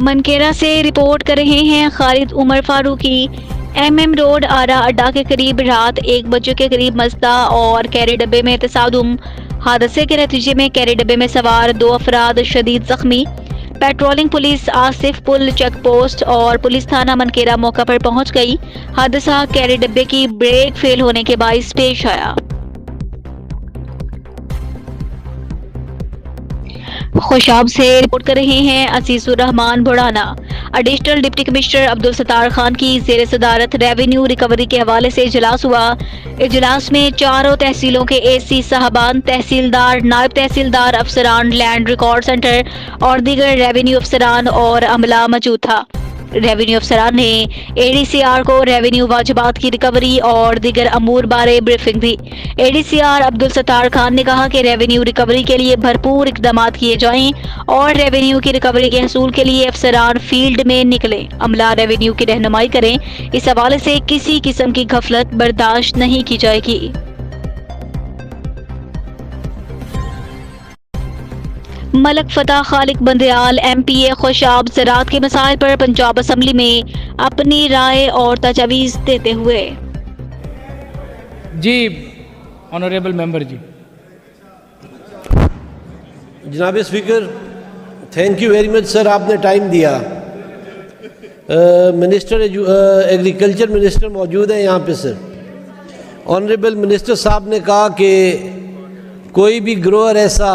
मनकेरा से रिपोर्ट कर रहे हैं खालिद उमर फारूकी। MM रोड आरा अड्डा के करीब रात 1 बजे के करीब मजदा और कैरी डब्बे में तसादुम। हादसे के नतीजे में कैरी डब्बे में सवार 2 अफराद शदीद जख्मी। पेट्रोलिंग पुलिस आसिफ पुल चेक पोस्ट और पुलिस थाना मनकेरा मौका पर पहुंच गई। हादसा कैरी डब्बे की ब्रेक फेल होने के बाइस पेश आया। खुशाब से रिपोर्ट कर रहे हैं Asisur Rahman Budhana. Additional deputy commissioner Abdul Sattar Khan की ज़ेर सदारत रेवेन्यू रिकवरी के हवाले से इजलास हुआ। इजलास में चारों तहसीलों के AC साहबान, तहसीलदार, नायब तहसीलदार, अफसरान लैंड रिकॉर्ड सेंटर और दीगर रेवेन्यू अफसरान और अमला मौजूद था। रेवेन्यू अफसरान ने ADCR को रेवेन्यू वाजिबात की रिकवरी और दीगर अमूर बारे ब्रीफिंग दी। ADCR अब्दुल सत्तार खान ने कहा कि रेवेन्यू रिकवरी के लिए भरपूर इकदाम किए जाएं और रेवेन्यू की रिकवरी के हसूल के लिए अफसरान फील्ड में निकलें, अमला रेवेन्यू की रहनुमाई करें। इस हवाले से किसी किस्म की गफलत बर्दाश्त नहीं की जाएगी। मलक फतह खालिक बंदयाल MPA खुशाब ज़राअत के मसाइल पर पंजाब असम्बली में अपनी राय और तजावीज़ देते हुए। जी ऑनरेबल मेंबर जी। जनाब speaker, thank you very much sir, आपने टाइम दिया। मिनिस्टर एग्रीकल्चर मिनिस्टर मौजूद है यहाँ पे सर। ऑनरेबल मिनिस्टर साहब ने कहा कि कोई भी ग्रोअर ऐसा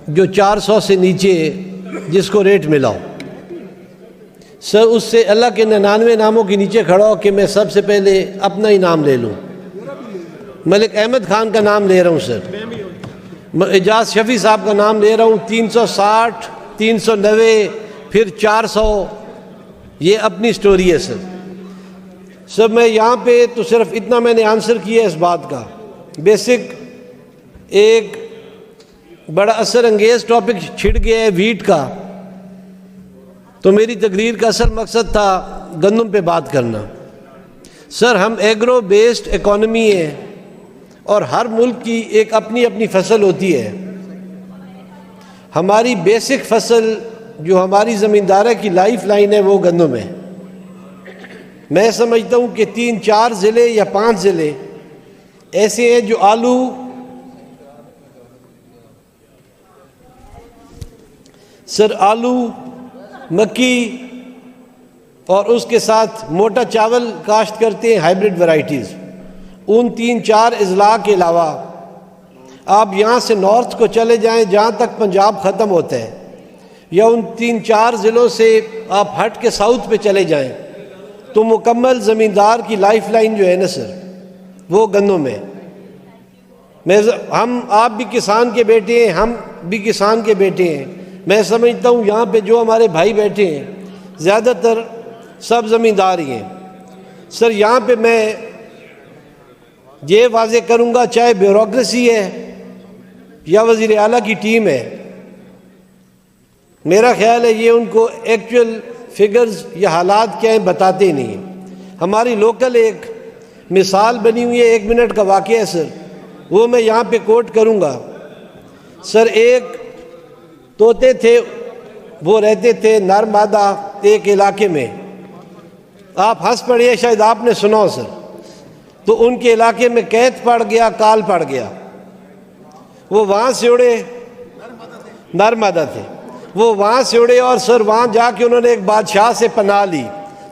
जो 400 से नीचे जिसको रेट मिला हो सर, उससे अल्लाह के 99 नामों के नीचे खड़ा हो कि मैं सबसे पहले अपना ही नाम ले लूँ। मलिक अहमद खान का नाम ले रहा हूँ सर, एजाज शफी साहब का नाम ले रहा हूँ। 360, 390, फिर 400, ये अपनी स्टोरी है सर। सर मैं यहाँ पे तो सिर्फ इतना मैंने आंसर किया इस बात का। बेसिक एक बड़ा असर अंगेज टॉपिक छिड़ गया है वीट का, तो मेरी तकरीर का असल मकसद था गंदम पे बात करना। सर हम एग्रो बेस्ड इकॉनमी है और हर मुल्क की एक अपनी अपनी फसल होती है। हमारी बेसिक फसल जो हमारी ज़मींदारा की लाइफ लाइन है वो गंदम है। मैं समझता हूँ कि 3-4 ज़िले या 5 ज़िले ऐसे हैं जो आलू, सर आलू, मक्की और उसके साथ मोटा चावल काश्त करते हैं, हाइब्रिड वैरायटीज़। उन 3-4 अजला के अलावा आप यहाँ से नॉर्थ को चले जाएं जहाँ तक पंजाब ख़त्म होता है, या उन 3-4 ज़िलों से आप हट के साउथ पे चले जाएं, तो मुकम्मल ज़मींदार की लाइफ लाइन जो है ना सर, वो गन्नों में। हम आप भी किसान के बेटे हैं, हम भी किसान के बेटे हैं। मैं समझता हूँ यहाँ पे जो हमारे भाई बैठे हैं ज़्यादातर सब ज़मींदार ही हैं सर। यहाँ पे मैं ये वाज़े करूँगा, चाहे ब्यूरोक्रेसी है या वज़ीर आला की टीम है, मेरा ख्याल है ये उनको एक्चुअल फिगर्स या हालात क्या हैं बताते ही नहीं हैं। हमारी लोकल एक मिसाल बनी हुई है, 1 मिनट का वाक़या है सर, वो मैं यहाँ पे कोट करूँगा सर। एक तोते थे, वो रहते थे नरमादा एक इलाके में, आप हंस पड़िए, शायद आपने सुना हो सर। तो उनके इलाके में कैद पड़ गया, काल पड़ गया, वो वहाँ से उड़े, नरमादा थे, वो वहाँ से उड़े और सर वहाँ जाके उन्होंने एक बादशाह से पनाह ली।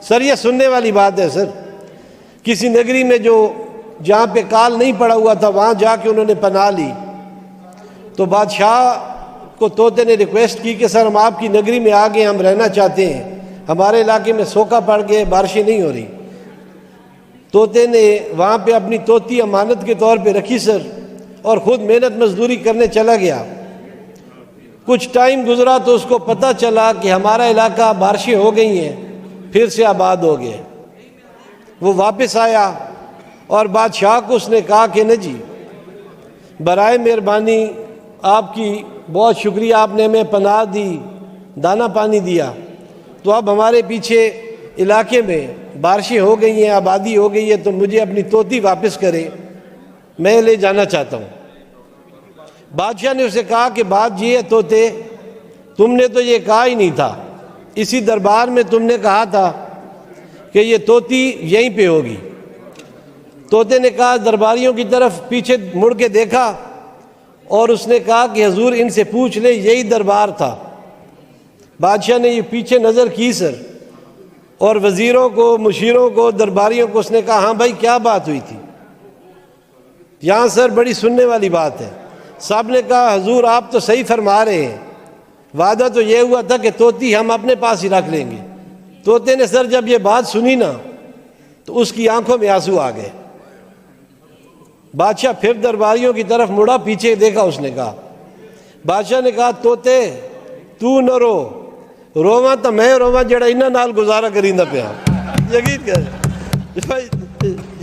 सर ये सुनने वाली बात है सर, किसी नगरी में जो जहाँ पे काल नहीं पड़ा हुआ था वहाँ जाके उन्होंने पनाह ली। तो बादशाह को तोते ने रिक्वेस्ट की कि सर हम आपकी नगरी में आ गए, हम रहना चाहते हैं, हमारे इलाके में सोखा पड़ गए, बारिशें नहीं हो रही। तोते ने वहाँ पे अपनी तोती अमानत के तौर पे रखी सर, और ख़ुद मेहनत मजदूरी करने चला गया। कुछ टाइम गुजरा तो उसको पता चला कि हमारा इलाका बारिशें हो गई हैं, फिर से आबाद हो गए। वो वापस आया और बादशाह को उसने कहा कि न जी, बराए मेहरबानी आपकी बहुत शुक्रिया, आपने हमें पनाह दी, दाना पानी दिया, तो अब हमारे पीछे इलाके में बारिशें हो गई हैं, आबादी हो गई है, तो मुझे अपनी तोती वापस करें, मैं ले जाना चाहता हूँ। बादशाह ने उसे कहा कि बात ये है तोते, तुमने तो ये कहा ही नहीं था, इसी दरबार में तुमने कहा था कि ये तोती यहीं पे होगी। तोते ने कहा, दरबारियों की तरफ पीछे मुड़ के देखा और उसने कहा कि हजूर इनसे पूछ ले, यही दरबार था। बादशाह ने ये पीछे नज़र की सर, और वज़ीरों को, मुशीरों को, दरबारियों को उसने कहा, हाँ भाई क्या बात हुई थी यहाँ सर? बड़ी सुनने वाली बात है। साहब ने कहा, हजूर आप तो सही फरमा रहे हैं, वादा तो ये हुआ था कि तोती हम अपने पास ही रख लेंगे। तोते ने सर जब ये बात सुनी ना तो उसकी आंखों में आंसू आ गए। बादशाह फिर दरबारियों की तरफ मुड़ा, पीछे देखा, उसने कहा, बादशाह ने कहा, तोते तू न रो, रोवा तो मैं रोवा जड़ा इन्हां नाल गुजारा करींदा पिया। यकीन कर,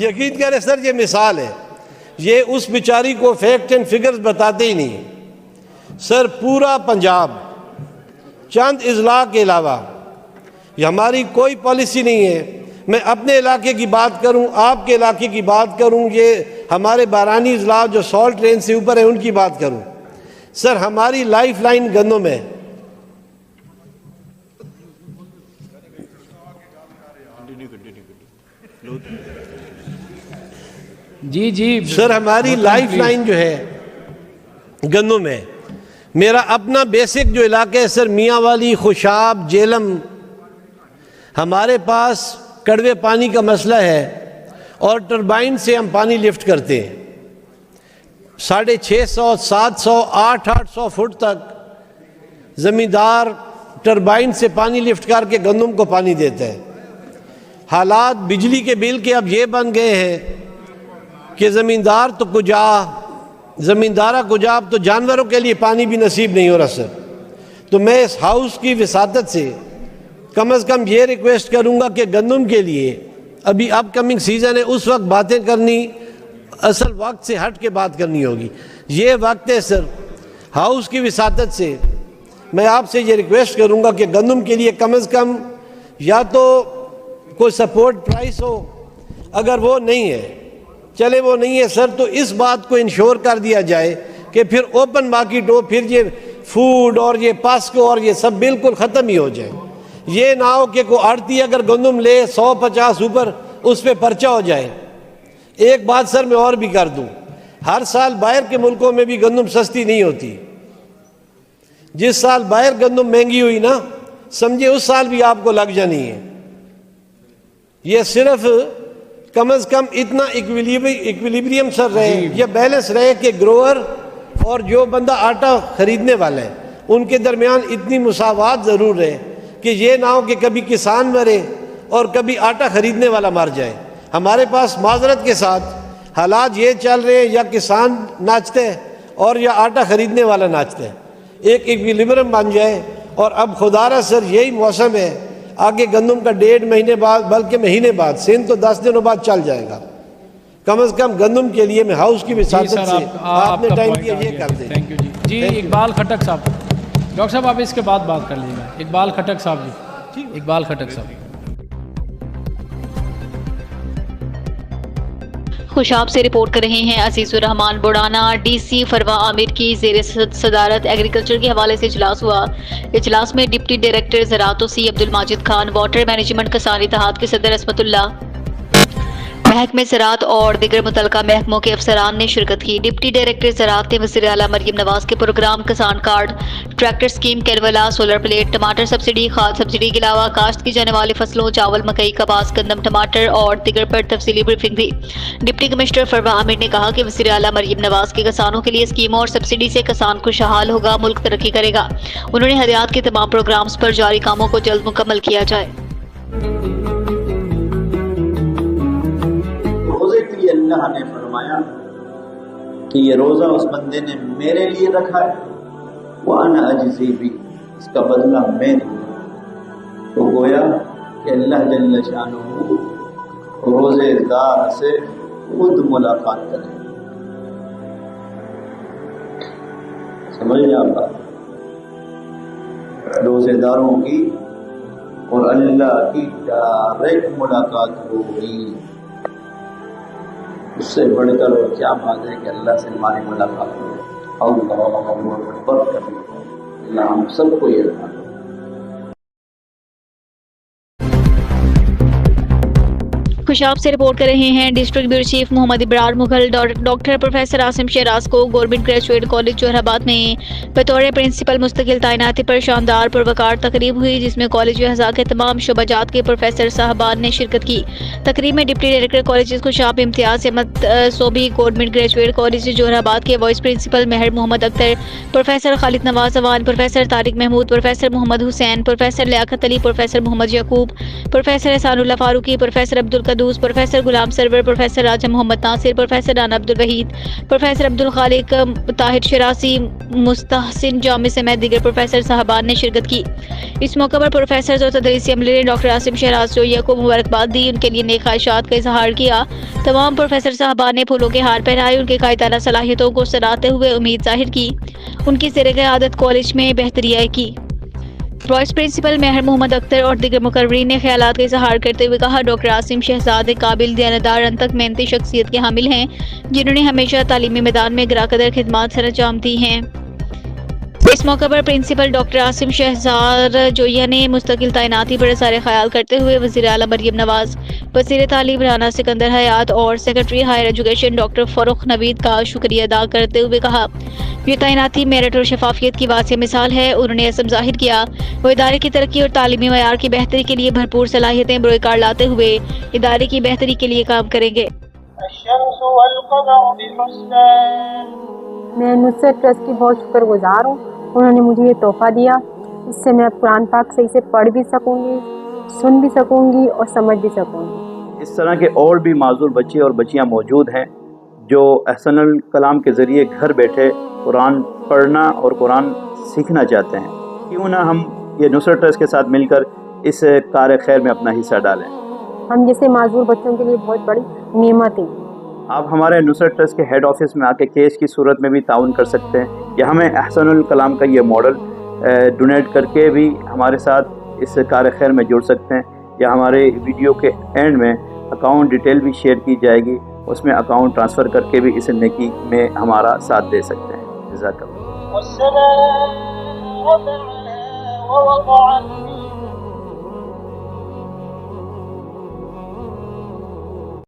यकीन करे सर, ये मिसाल है। ये उस बेचारी को फैक्ट एंड फिगर्स बताते ही नहीं सर। पूरा पंजाब चंद इजला के अलावा ये हमारी कोई पॉलिसी नहीं है। मैं अपने इलाके की बात करूं, आपके इलाके की बात करूं, ये हमारे बारानी इजला जो सॉल्ट रेंज से ऊपर है उनकी बात करूं, सर हमारी लाइफ लाइन गंदम है। जी जी सर हमारी लाइफ लाइन जो है गंदम है। मेरा अपना बेसिक जो इलाका है सर, मियाँ वाली, खुशाब, जेलम, हमारे पास कड़वे पानी का मसला है और टरबाइन से हम पानी लिफ्ट करते हैं 650, 700, 800 फुट तक ज़मींदार टरबाइन से पानी लिफ्ट करके गंदम को पानी देता है। हालात बिजली के बिल के अब ये बन गए हैं कि ज़मींदारा कुजा अब तो जानवरों के लिए पानी भी नसीब नहीं हो रहा सर। तो मैं इस हाउस की विसादत से कम से कम ये रिक्वेस्ट करूंगा कि गंदम के लिए अभी अपकमिंग सीज़न है, उस वक्त बातें करनी, असल वक्त से हट के बात करनी होगी। ये वक्त है सर। हाउस की विसादत से मैं आपसे ये रिक्वेस्ट करूंगा कि गंदम के लिए कम से कम या तो कोई सपोर्ट प्राइस हो, अगर वो नहीं है, चले वो नहीं है सर, तो इस बात को इंश्योर कर दिया जाए कि फिर ओपन मार्केट हो, फिर ये फूड और ये पास्को और ये सब बिल्कुल ख़त्म ही हो जाए। ये ना हो कि कोई आड़ती अगर गंदम ले 150 ऊपर उस पर पर्चा हो जाए। एक बात सर मैं और भी कर दूं, हर साल बाहर के मुल्कों में भी गंदम सस्ती नहीं होती। जिस साल बाहर गंदम महंगी हुई ना, समझिए उस साल भी आपको लग जानी है। ये सिर्फ कम से कम इतना इक्विलिब्रियम सर रहे, ये बैलेंस रहे कि ग्रोअर और जो बंदा आटा खरीदने वाला है उनके दरमियान इतनी मुसावात ज़रूर रहे कि ये ना हो कि कभी किसान मरे और कभी आटा खरीदने वाला मर जाए। हमारे पास माजरत के साथ हालात ये चल रहे हैं, या किसान नाचते हैं और या आटा खरीदने वाला नाचते हैं। एक इक्विलिब्रियम बन जाए। और अब खुदारा सर यही मौसम है, आगे गंदम का 1.5 महीने बाद, बल्कि महीने बाद, सेंध तो 10 दिनों बाद चल जाएगा। कम से कम गंदम के लिए मैं हाउस की विसादत से आपने टाइम दिया, ये कर दें। थैंक यू जी। इकबाल खटक साहब, डॉक्टर साहब आप इसके बाद बात कर लीजिएगा। इकबाल खटक साहब जी, इकबाल खटक साहब। खुशाब से रिपोर्ट कर रहे हैं अजीजुर रहमान बुढ़ाना। डीसी फरवा आमिर की ज़ेर सदारत एग्रीकल्चर के हवाले से इजलास हुआ। इजलास में डिप्टी डायरेक्टर ज़राअत सी अब्दुल माजिद खान, वाटर मैनेजमेंट किसान इत्तेहाद के सदर असमतुल्लाह, महकमे ज़राअत और दीगर मुतल्लिका महकमों के अफसरान ने शिरकत की। डिप्टी डायरेक्टर ज़राअत ने वज़ीर आला मरियम नवाज के programme Kisan card, tractor scheme, कैरवला, सोलर प्लेट, टमाटर सब्सिडी, खाद सब्सिडी के अलावा काश्त की जाने वाली फसलों चावल, मकई, कपास, गंदम, टमाटर और दीगर पर तफसीली ब्रीफिंग दी। डिप्टी कमिश्नर फरवा आमिर ने कहा कि वज़ीर आला मरियम नवाज के किसानों के लिए स्कीमों और सब्सिडी से किसान खुशहाल होगा, मुल्क तरक्की करेगा। उन्होंने हदियात के तमाम प्रोग्राम्स पर जारी कामों को जल्द मुकम्मल किया जाए। अल्लाह ने फरमाया कि ये रोजा उस बंदे ने मेरे लिए रखा है, वाना अजीज़ी भी, इसका बदला मैं दूंगा। तो गोया कि अल्लाह जल्ल शानुहू रोजेदार से खुद मुलाकात करें। समझ लिया आप? रोजेदारों की और अल्लाह की डायरेक्ट मुलाकात होगी। उससे बढ़कर और क्या बात है कि अल्लाह से हमारी मुलाकात हो। अल्लाह हम सबको ये खुशाब से रिपोर्ट कर रहे हैं district bureau chief Mohammad Ibrar Mughal. Doctor professor Asim Shahraz को गवर्नमेंट ग्रेजुएट कॉलेज जोहराबाद में बतौर प्रिंसिपल मुस्तकिल तैनाती पर शानदार पुरवकार तकरीब हुई, जिसमें कॉलेज व के तमाम शोबाजात के प्रोफेसर साहबान ने शिरकत की। तकरीब में deputy director college Khushab Imtiaz Ahmad Sobi, government graduate college Jauharabad के vice principal Mehr Mohammad Akhtar, professor Khalid Nawaz Awan, professor Tariq Mahmood, professor Mohammad Hussain, professor Liaquat Ali, professor Mohammad Yaqub, professor Ehsanullah Farooqui, professor Abdul Quddus, professor Ghulam Sarwar, professor Raja Mohammad Nasir, professor Rana Abdul Waheed, professor Abdul Khaliq, Tahir शरासी, मुस्तहसिन Jami समेत दीगर प्रोफेसर साहबान ने शिरकत की। इस मौके पर प्रोफेसर और तदरीसी अमले ने डॉक्टर आसिम शहराज जोइया को मुबारकबाद दी, उनके लिए नेक ख्वाहिशात का इजहार किया। तमाम प्रोफेसर साहबान ने फूलों के हार पहनाए, उनके कायदाना सलाहियतों को सराहते हुए उम्मीद जाहिर की उनकी ज़ेर-ए-क़यादत कॉलेज में बेहतरी आएगी। वाइस प्रिंसिपल मेहर मोहम्मद अख्तर और दीगर मुकर्रीन ने ख्यालात का इजहार करते हुए कहा, डॉक्टर आसिम शहजाद एक काबिल, दयानतदार, अंतक मेहनती शख्सियत के हामिल हैं, जिन्होंने हमेशा तालीमी मैदान में गिराकदर खिदमात सर अंजाम दी हैं। इस मौके पर प्रिंसिपल डॉक्टर आसिम शहजाद जोइया ने मुस्तकिल तैनाती पर इज़हार ख्याल करते हुए वज़ीर आला मरियम नवाज, वज़ीर तालीम राना सिकंदर हयात और secretary higher education doctor Farooq Naveed का शुक्रिया अदा करते हुए कहा, ये तैनाती मेरिट और शफाफियत की वाज़ेह मिसाल है। उन्होंने असम जाहिर किया वो इदारे की तरक्की और तालीमी मयार की बेहतरी के लिए भरपूर सलाहियतें बरोकार लाते हुए इदारे की बेहतरी के लिए काम करेंगे। मैं नुसरत ट्रस्ट की बहुत शुक्रगुजार हूँ, उन्होंने मुझे ये तोहफ़ा दिया, इससे मैं कुरान पाक सही से पढ़ भी सकूँगी, सुन भी सकूँगी और समझ भी सकूँगी। इस तरह के और भी माजूर बच्चे और बच्चियाँ मौजूद हैं जो अहसनुल कलाम के ज़रिए घर बैठे कुरान पढ़ना और कुरान सीखना चाहते हैं। क्यों ना हम ये नुसरत ट्रस्ट के साथ मिलकर इस कार खैर में अपना हिस्सा डालें। हम जैसे माजूर बच्चों के लिए बहुत बड़ी नेमत है। आप हमारे नुसरत ट्रस्ट के हेड ऑफिस में आके केस की सूरत में भी ताउन कर सकते हैं, या हमें अहसनुल कलाम का ये मॉडल डोनेट करके भी हमारे साथ इस कार खैर में जुड़ सकते हैं, या हमारे वीडियो के एंड में अकाउंट डिटेल भी शेयर की जाएगी, उसमें अकाउंट ट्रांसफ़र करके भी इस नेकी में हमारा साथ दे सकते हैं। जज़ाकल्लाह।